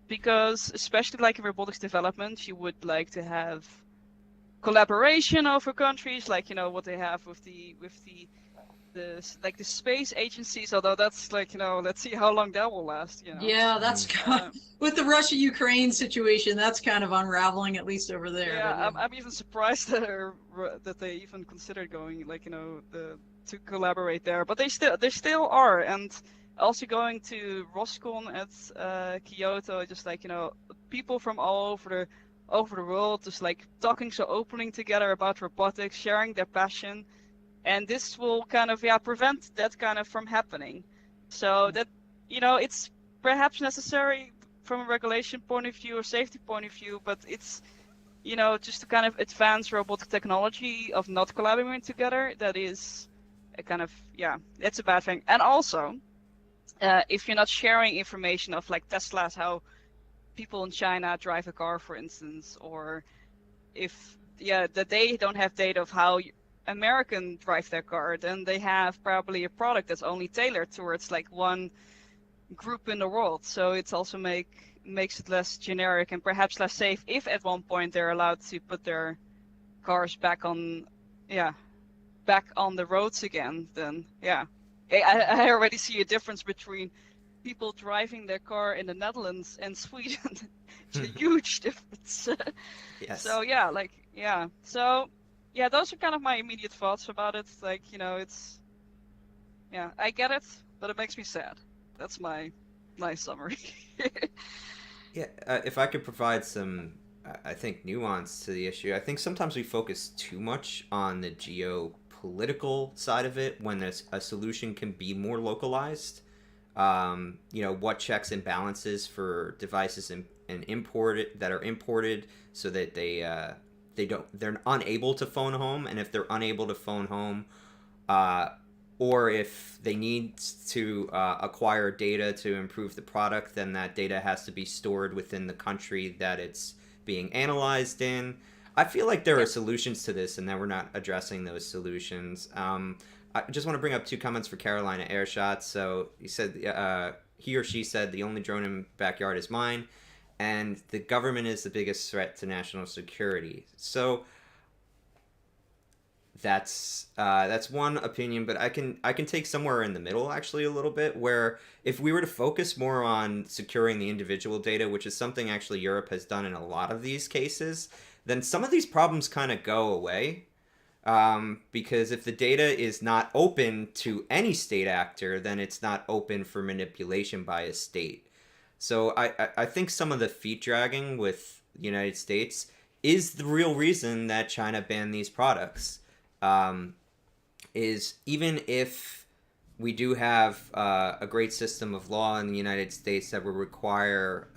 because especially like in robotics development, you would like to have collaboration over countries, like what they have with the like the space agencies. Although that's like let's see how long that will last. Yeah, that's with the Russia-Ukraine situation, that's kind of unraveling, at least over there. Yeah, I'm even surprised that they even considered going like to collaborate there, but they still are. And also going to Roscon at Kyoto, just like people from all over the world, just like talking so openly together about robotics, sharing their passion, and this will kind of prevent that kind of from happening. So that it's perhaps necessary from a regulation point of view or safety point of view, but it's just to kind of advance robotic technology of not collaborating together, that is a kind of it's a bad thing. And also if you're not sharing information of like Tesla's, how people in China drive a car, for instance, or if that they don't have data of how American drive their car, then they have probably a product that's only tailored towards like one group in the world. So it's also makes it less generic and perhaps less safe if at one point they're allowed to put their cars back on the roads again. Then I already see a difference between people driving their car in the Netherlands and Sweden. It's a huge difference. Yes. So those are kind of my immediate thoughts about it. Like it's I get it, but it makes me sad. That's my summary. If I could provide some, I think, nuance to the issue, I think sometimes we focus too much on the geopolitical side of it when there's a solution can be more localized. What checks and balances for devices and that are imported, so that they're unable to phone home, and if they're unable to phone home, or if they need to acquire data to improve the product, then that data has to be stored within the country that it's being analyzed in. I feel like there are solutions to this, and that we're not addressing those solutions. I just want to bring up two comments for Carolina Airshot. So he said, he or she said, the only drone in backyard is mine, and the government is the biggest threat to national security. So that's one opinion, but I can take somewhere in the middle, actually, a little bit, where if we were to focus more on securing the individual data, which is something actually Europe has done in a lot of these cases, then some of these problems kind of go away. Because if the data is not open to any state actor, then it's not open for manipulation by a state. So I think some of the feet dragging with the United States is the real reason that China banned these products. Is even if we do have a great system of law in the United States that would require,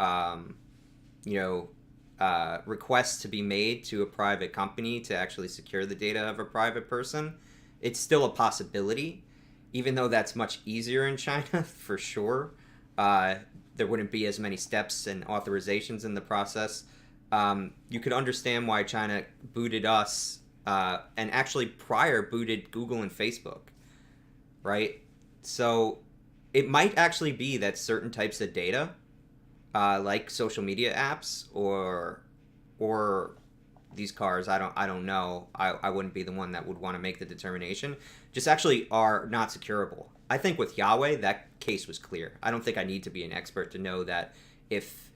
requests to be made to a private company to actually secure the data of a private person, it's still a possibility, even though that's much easier in China, for sure. There wouldn't be as many steps and authorizations in the process. You could understand why China booted us, and actually prior booted Google and Facebook, right? So it might actually be that certain types of data, like social media apps or these cars, I don't know. I wouldn't be the one that would want to make the determination. Just actually are not securable. I think with Huawei, that case was clear. I don't think I need to be an expert to know that if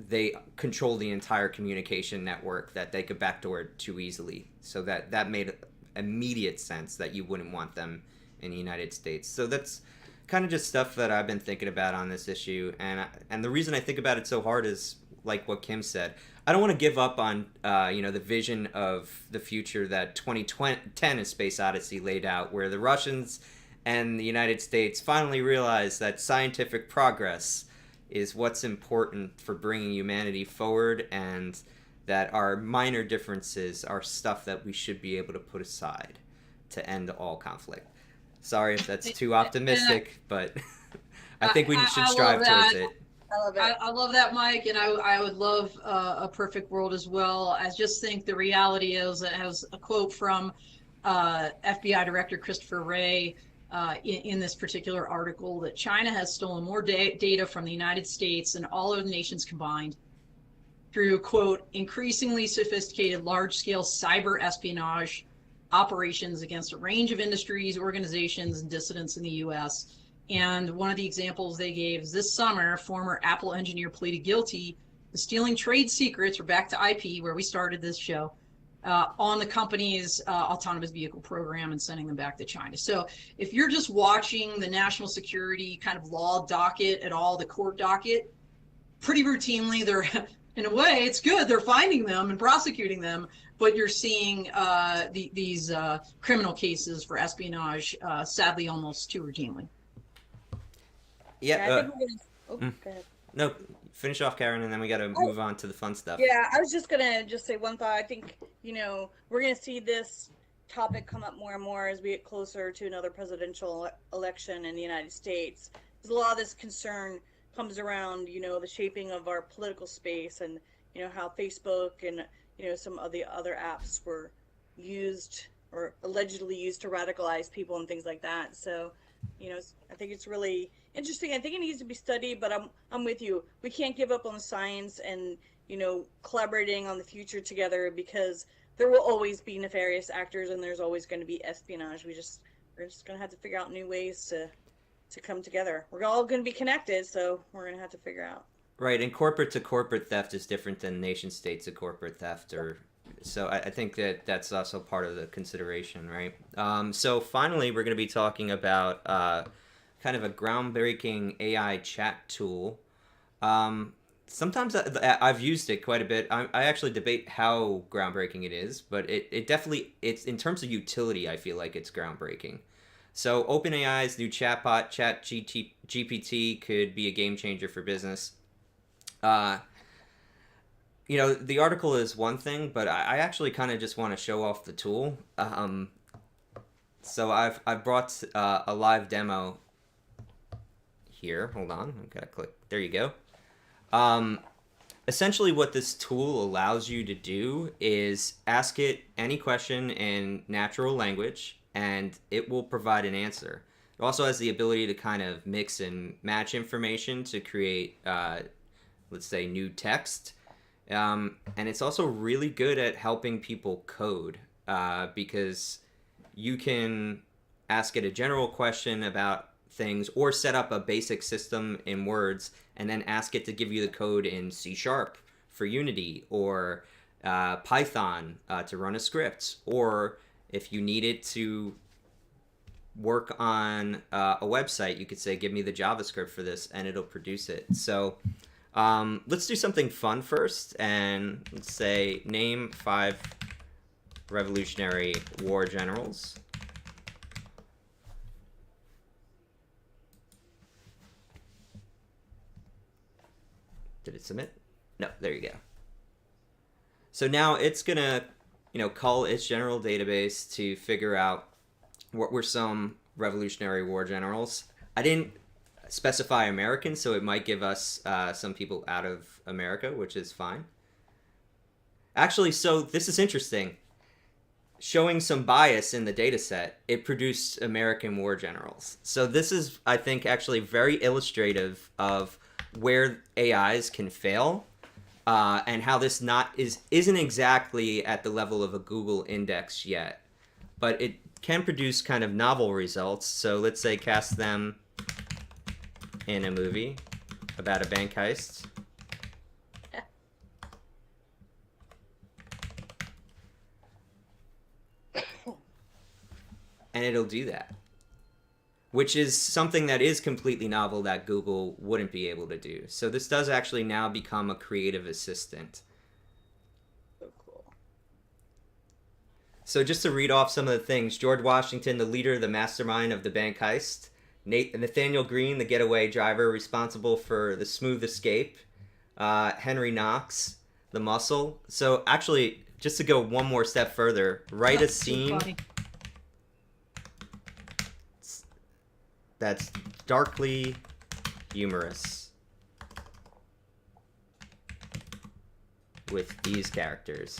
they control the entire communication network that they could backdoor too easily. So that made immediate sense that you wouldn't want them in the United States. So that's kind of just stuff that I've been thinking about on this issue, and the reason I think about it so hard is like what Kim said. I don't want to give up on the vision of the future that 2010: A Space Odyssey laid out, where the Russians and the United States finally realized that scientific progress is what's important for bringing humanity forward, and that our minor differences are stuff that we should be able to put aside to end all conflict. Sorry if that's too optimistic, but I think we should strive towards it. I love it. I love that, Mike, and I would love a perfect world as well. I just think the reality is, it has a quote from FBI Director Christopher Wray in this particular article, that China has stolen more data from the United States than all other nations combined through, quote, increasingly sophisticated large-scale cyber espionage operations against a range of industries, organizations, and dissidents in the U.S. And one of the examples they gave is this summer, a former Apple engineer pleaded guilty to stealing trade secrets, or back to IP, where we started this show, on the company's autonomous vehicle program and sending them back to China. So if you're just watching the national security kind of law docket at all, the court docket, pretty routinely, they're, in a way, it's good, they're finding them and prosecuting them, but you're seeing these criminal cases for espionage, sadly, almost too routinely. Yeah. I think we're gonna... Go ahead. No, finish off, Karen, and then we got to move on to the fun stuff. Yeah, I was just gonna say one thought. I think, we're gonna see this topic come up more and more as we get closer to another presidential election in the United States. Because a lot of this concern comes around, the shaping of our political space, and how Facebook and some of the other apps were used or allegedly used to radicalize people and things like that. So, I think it's really interesting. I think it needs to be studied, but I'm with you. We can't give up on the science and collaborating on the future together, because there will always be nefarious actors and there's always going to be espionage. We're just going to have to figure out new ways to come together. We're all going to be connected, so we're going to have to figure out. Right, and corporate to corporate theft is different than nation state to corporate theft, so I think that's also part of the consideration, right? So finally, we're going to be talking about kind of a groundbreaking AI chat tool. Sometimes I've used it quite a bit. I actually debate how groundbreaking it is, but it definitely, it's in terms of utility, I feel like it's groundbreaking. So OpenAI's new chatbot, GPT, could be a game changer for business. The article is one thing, but I actually kind of just want to show off the tool. So I've brought a live demo here. Hold on, I've got to click. There you go. Essentially what this tool allows you to do is ask it any question in natural language, and it will provide an answer. It also has the ability to kind of mix and match information to create, let's say, new text. And it's also really good at helping people code, because you can ask it a general question about things, or set up a basic system in words and then ask it to give you the code in C# for Unity, or Python to run a script, or if you need it to work on a website, you could say, give me the JavaScript for this, and it'll produce it. So let's do something fun first, and let's say name 5 Revolutionary War generals. Did it submit? No, there you go. So now it's gonna, call its general database to figure out what were some Revolutionary War generals. I didn't specify American, so it might give us some people out of America, which is fine. Actually, so this is interesting. Showing some bias in the data set, it produced American war generals. So this is, I think, actually very illustrative of where AIs can fail, and how this isn't exactly at the level of a Google index yet, but it can produce kind of novel results. So let's say cast them in a movie about a bank heist. and it'll do that, which is something that is completely novel that Google wouldn't be able to do. So this does actually now become a creative assistant. So cool. So just to read off some of the things: George Washington, the leader, the mastermind of the bank heist; Nathaniel Green, the getaway driver responsible for the smooth escape; Henry Knox, the muscle. So actually, just to go one more step further, write a scene that's darkly humorous with these characters.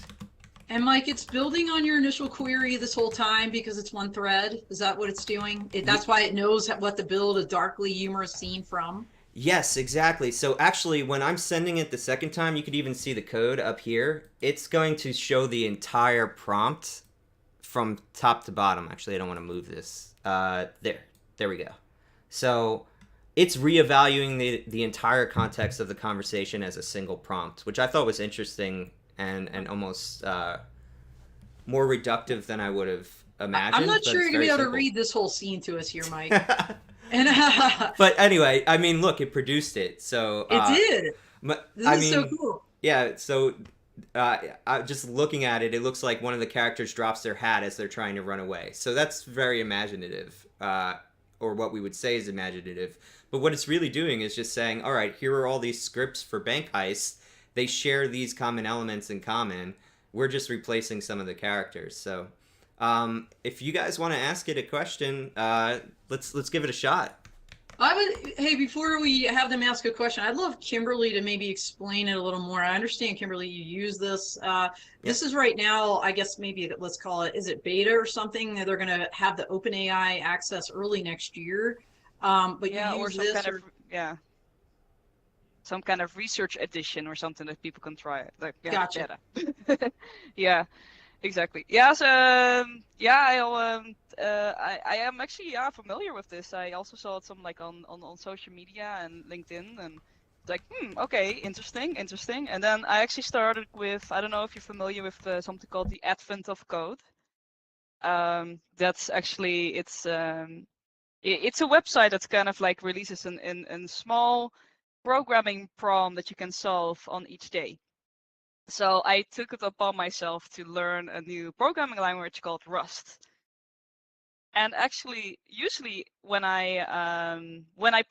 And Mike, it's building on your initial query this whole time because it's one thread. Is that what it's doing? That's why it knows what to build a darkly humorous scene from? Yes, exactly. So actually, when I'm sending it the second time, you could even see the code up here. It's going to show the entire prompt from top to bottom. Actually, I don't want to move this. There we go. So it's reevaluating the entire context of the conversation as a single prompt, which I thought was interesting and almost more reductive than I would have imagined. I'm not but sure it's you're going to be able very to read this whole scene to us here, Mike. And But anyway, I mean, look, it produced it. So it did. This is so cool. Yeah, so just looking at it, it looks like one of the characters drops their hat as they're trying to run away. So that's very imaginative, or what we would say is imaginative. But what it's really doing is just saying, all right, here are all these scripts for bank heists. They share these common elements in common. We're just replacing some of the characters. So if you guys want to ask it a question, let's give it a shot. Hey, before we have them ask a question, I'd love Kimberly to maybe explain it a little more. I understand, Kimberly, you use this. This is right now, I guess maybe let's call it, is it beta or something? They're going to have the OpenAI access early next year. But Yeah, you or use some this kind of some kind of research edition or something that people can try it. Like, yeah, Gotcha. beta. Yeah, exactly. Yeah, so I am actually familiar with this. I also saw it some like on social media and LinkedIn, and it's like, okay, interesting. And then I actually started with, I don't know if you're familiar with something called the Advent of Code. That's actually it's a website that's kind of like releases in small programming problem that you can solve on each day. So I took it upon myself to learn a new programming language called Rust. And actually, usually when I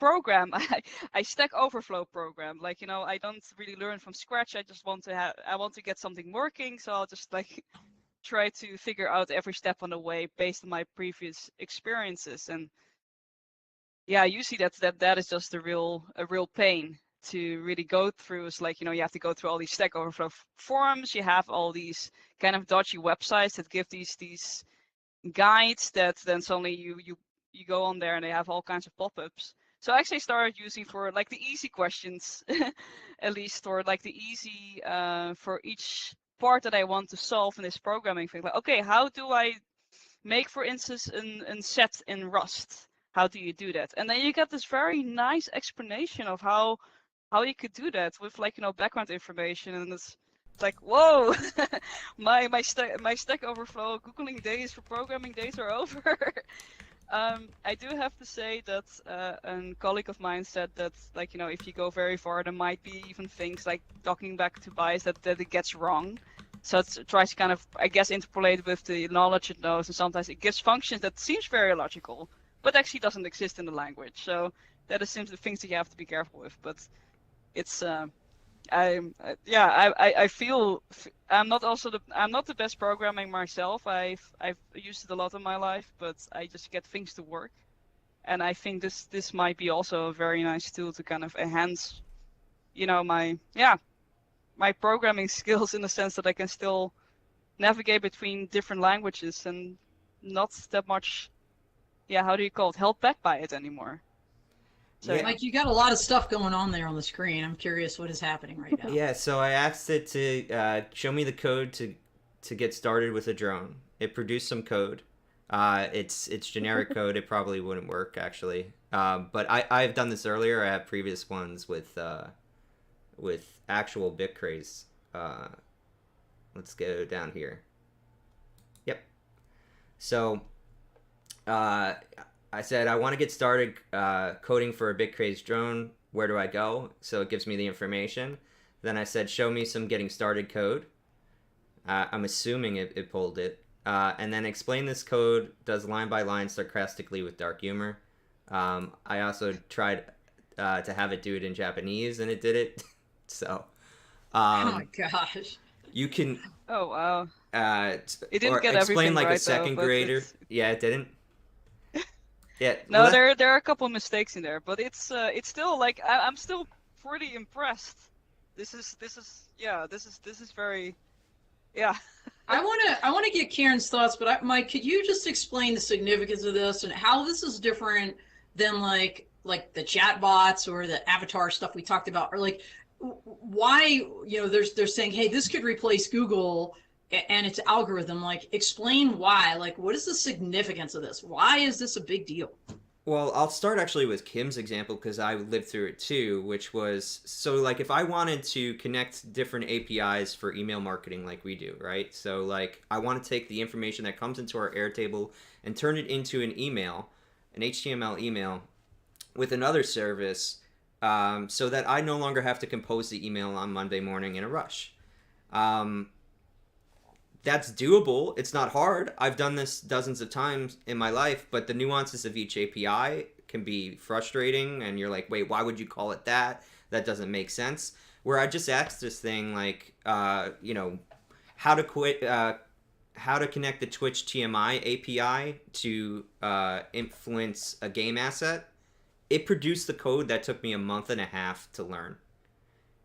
program, I Stack Overflow program. Like, I don't really learn from scratch. I just want to get something working. So I'll just like try to figure out every step on the way based on my previous experiences. And yeah, usually that is just a real pain to really go through. It's like, you have to go through all these Stack Overflow forums. You have all these kind of dodgy websites that give these guides that then suddenly you go on there and they have all kinds of pop-ups. So I actually started using for like the easy questions, at least, or like the easy for each part that I want to solve in this programming thing. Like, okay, how do I make, for instance, a set in Rust? How do you do that? And then you get this very nice explanation of how you could do that with, like, background information, and it's like, whoa, my Stack Overflow Googling days for programming days are over. I do have to say that a colleague of mine said that, like, if you go very far, there might be even things like talking back to bias that it gets wrong. So it tries to kind of, I guess, interpolate with the knowledge it knows, and sometimes it gives functions that seems very logical, but actually doesn't exist in the language. So that is simply the things that you have to be careful with. But it's I feel I'm not the best programming myself. I've used it a lot in my life, but I just get things to work, and I think this might be also a very nice tool to kind of enhance, my programming skills, in the sense that I can still navigate between different languages and not that much, how do you call it, held back by it anymore. So, Yeah. Mike, you got a lot of stuff going on there on the screen. I'm curious what is happening right now. Yeah, so I asked it to show me the code to get started with a drone. It produced some code. It's generic code. It probably wouldn't work, actually. But I've done this earlier. I have previous ones with actual Bitcraze. Let's go down here. Yep. So uh, I said I want to get started coding for a Bitcraze drone. Where do I go? So it gives me the information. Then I said, show me some getting started code. I'm assuming it pulled it. And then explain this code, does line by line sarcastically with dark humor. I also tried to have it do it in Japanese, and it did it. So, Oh my gosh. you can Oh wow. It didn't or get explain everything like a right second though, but grader. Yeah, it didn't. Yeah. no, well, there are a couple of mistakes in there, but it's still like I'm still pretty impressed. This is very yeah. I want to get Karen's thoughts, but Mike, could you just explain the significance of this and how this is different than like the chat bots or the avatar stuff we talked about, or like why, you know, they're saying, hey, this could replace Google and its algorithm. Like, explain why. Like, what is the significance of this? Why is this a big deal? Well, I'll start actually with Kim's example because I lived through it too, which was so like if I wanted to connect different APIs for email marketing like we do, right? So like I want to take the information that comes into our Airtable and turn it into an email, an HTML email with another service so that I no longer have to compose the email on Monday morning in a rush. That's doable. It's not hard. I've done this dozens of times in my life, but the nuances of each API can be frustrating, and you're like, wait, why would you call it that? That doesn't make sense. Where I just asked this thing, like, you know, how to connect the Twitch TMI API to influence a game asset. It produced the code that took me a month and a half to learn,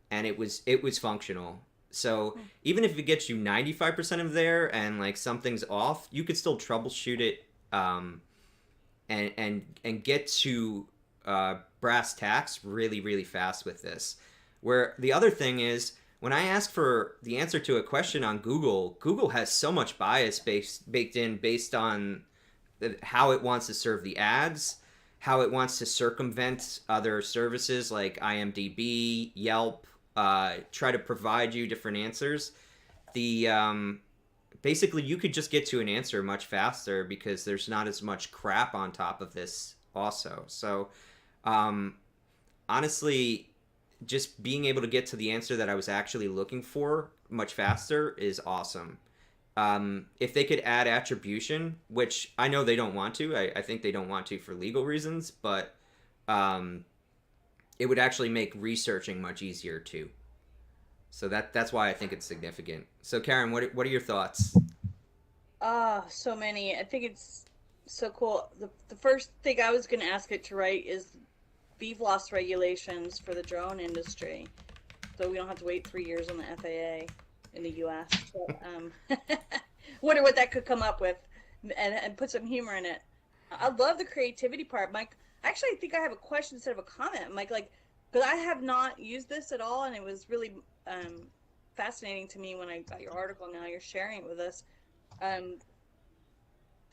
and it was functional. So even if it gets you 95% of there and like something's off, you could still troubleshoot it and get to brass tacks really, really fast with this. Where the other thing is, when I ask for the answer to a question on Google, Google has so much bias baked in based on how it wants to serve the ads, how it wants to circumvent other services like IMDb, Yelp, try to provide you different answers. Basically you could just get to an answer much faster because there's not as much crap on top of this also. So honestly, just being able to get to the answer that I was actually looking for much faster is awesome. If they could add attribution, which I know they don't want to, I think they don't want to for legal reasons, but it would actually make researching much easier too. So that's why I think it's significant. So Karen, what are your thoughts? So many. I think it's so cool. The first thing I was going to ask it to write is BVLOS regulations for the drone industry, so we don't have to wait 3 years on the FAA in the U.S. So, wonder what that could come up with, and put some humor in it. I love the creativity part, Mike. Actually, I think I have a question instead of a comment, Mike. Like, because I have not used this at all, and it was really fascinating to me when I got your article. Now you're sharing it with us.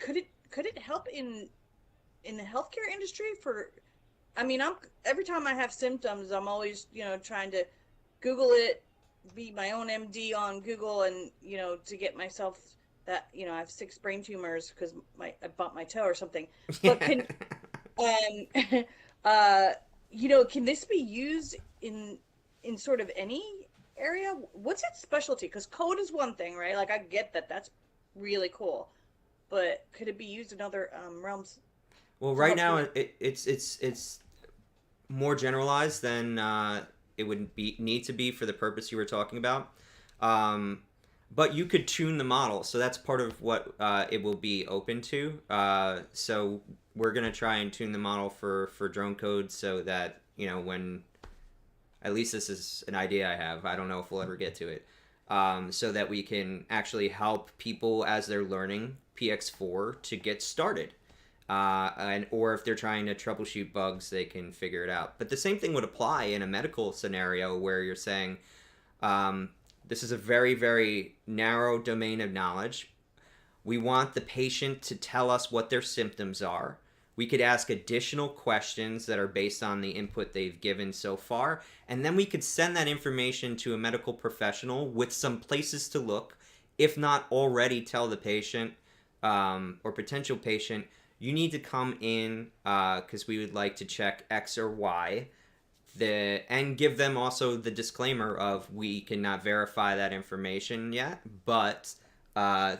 Could it help in the healthcare industry? For, I mean, every time I have symptoms, I'm always, you know, trying to Google it, be my own MD on Google, and, you know, to get myself that, you know, I have 6 brain tumors because I bumped my toe or something. But can you know, can this be used in sort of any area? What's its specialty? Because code is one thing, right? Like, I get that that's really cool, but could it be used in other realms? Well, right now it's more generalized than it would need to be for the purpose you were talking about. But you could tune the model, so that's part of what it will be open to. So we're gonna try and tune the model for drone code so that, you know, when, at least this is an idea I have, I don't know if we'll ever get to it, so that we can actually help people as they're learning PX4 to get started. Or if they're trying to troubleshoot bugs, they can figure it out. But the same thing would apply in a medical scenario where you're saying, this is a very, very narrow domain of knowledge. We want the patient to tell us what their symptoms are. We could ask additional questions that are based on the input they've given so far, and then we could send that information to a medical professional with some places to look, if not already tell the patient or potential patient, you need to come in because we would like to check X or Y. And give them also the disclaimer of we cannot verify that information yet, but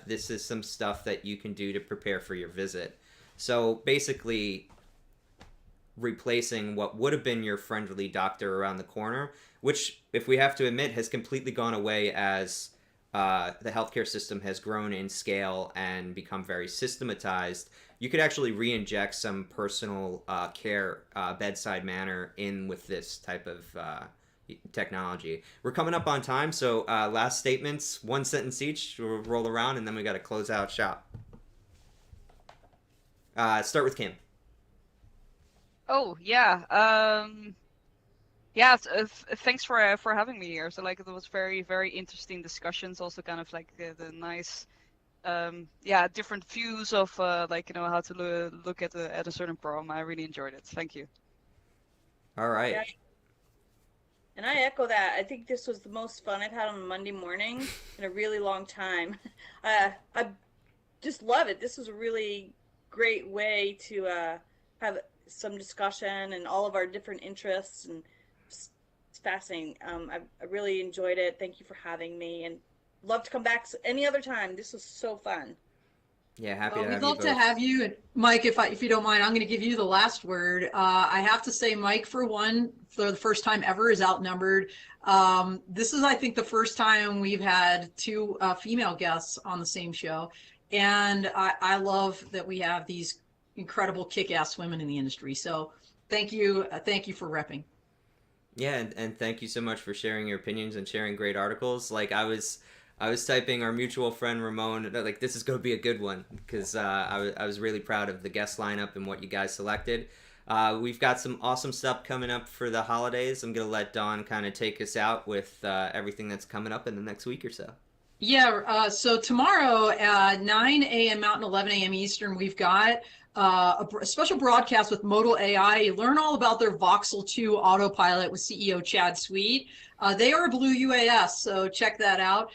this is some stuff that you can do to prepare for your visit. So basically replacing what would have been your friendly doctor around the corner, which, if we have to admit, has completely gone away as the healthcare system has grown in scale and become very systematized. You could actually re-inject some personal care, bedside manner in with this type of technology. We're coming up on time, so last statements, one sentence each. We'll roll around, and then we got to close out shop. Start with Kim. Oh yeah. Yeah, thanks for having me here. So like it was very, very interesting discussions. Also kind of like the nice, different views of like how to look at a certain problem. I really enjoyed it. Thank you. All right. Yeah. And I echo that. I think this was the most fun I've had on a Monday morning in a really long time. I just love it. This was a really great way to have some discussion and all of our different interests, and it's fascinating. I really enjoyed it. Thank you for having me, and love to come back any other time. This was so fun. Yeah, happy to We'd have love you to both. have you. And Mike, if you don't mind, I'm going to give you the last word. I have to say, Mike, for one, for the first time ever, is outnumbered. This is, I think, the first time we've had two female guests on the same show. And I love that we have these incredible kick-ass women in the industry. So thank you for repping. Yeah, and thank you so much for sharing your opinions and sharing great articles. Like I was typing our mutual friend Ramon, like this is going to be a good one because I was really proud of the guest lineup and what you guys selected. We've got some awesome stuff coming up for the holidays. I'm going to let Dawn kind of take us out with everything that's coming up in the next week or so. Yeah, so tomorrow at 9 a.m. Mountain, 11 a.m. Eastern, we've got a special broadcast with Modal AI. Learn all about their Voxel 2 autopilot with CEO Chad Sweet. They are a Blue UAS, so check that out.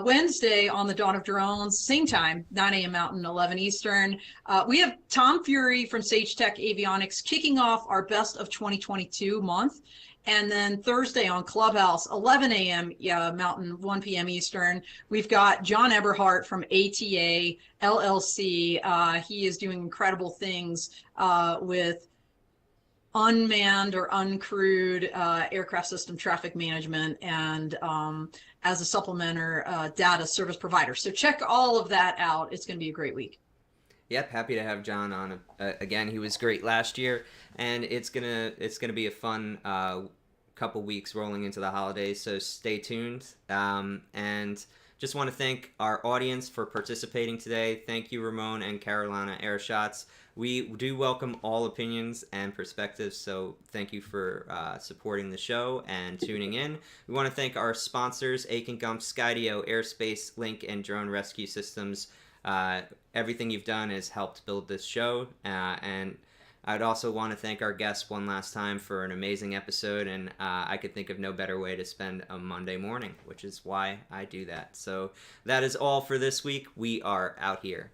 Wednesday on the Dawn of Drones, same time, 9 a.m. Mountain, 11 Eastern. We have Tom Fury from Sage Tech Avionics kicking off our Best of 2022 month. And then Thursday on Clubhouse, 11 a.m. Mountain, 1 p.m. Eastern, we've got John Eberhardt from ATA LLC. He is doing incredible things with unmanned or uncrewed aircraft system traffic management and as a supplementer data service provider. So check all of that out. It's going to be a great week. Yep, happy to have John on again. He was great last year, and it's gonna be a fun couple weeks rolling into the holidays. So stay tuned. And just want to thank our audience for participating today. Thank you, Ramon and Carolina Airshots. We do welcome all opinions and perspectives, so thank you for supporting the show and tuning in. We want to thank our sponsors, Aiken Gump, Skydio, Airspace, Link, and Drone Rescue Systems. Everything you've done has helped build this show, and I'd also want to thank our guests one last time for an amazing episode, and I could think of no better way to spend a Monday morning, which is why I do that. So that is all for this week. We are out here.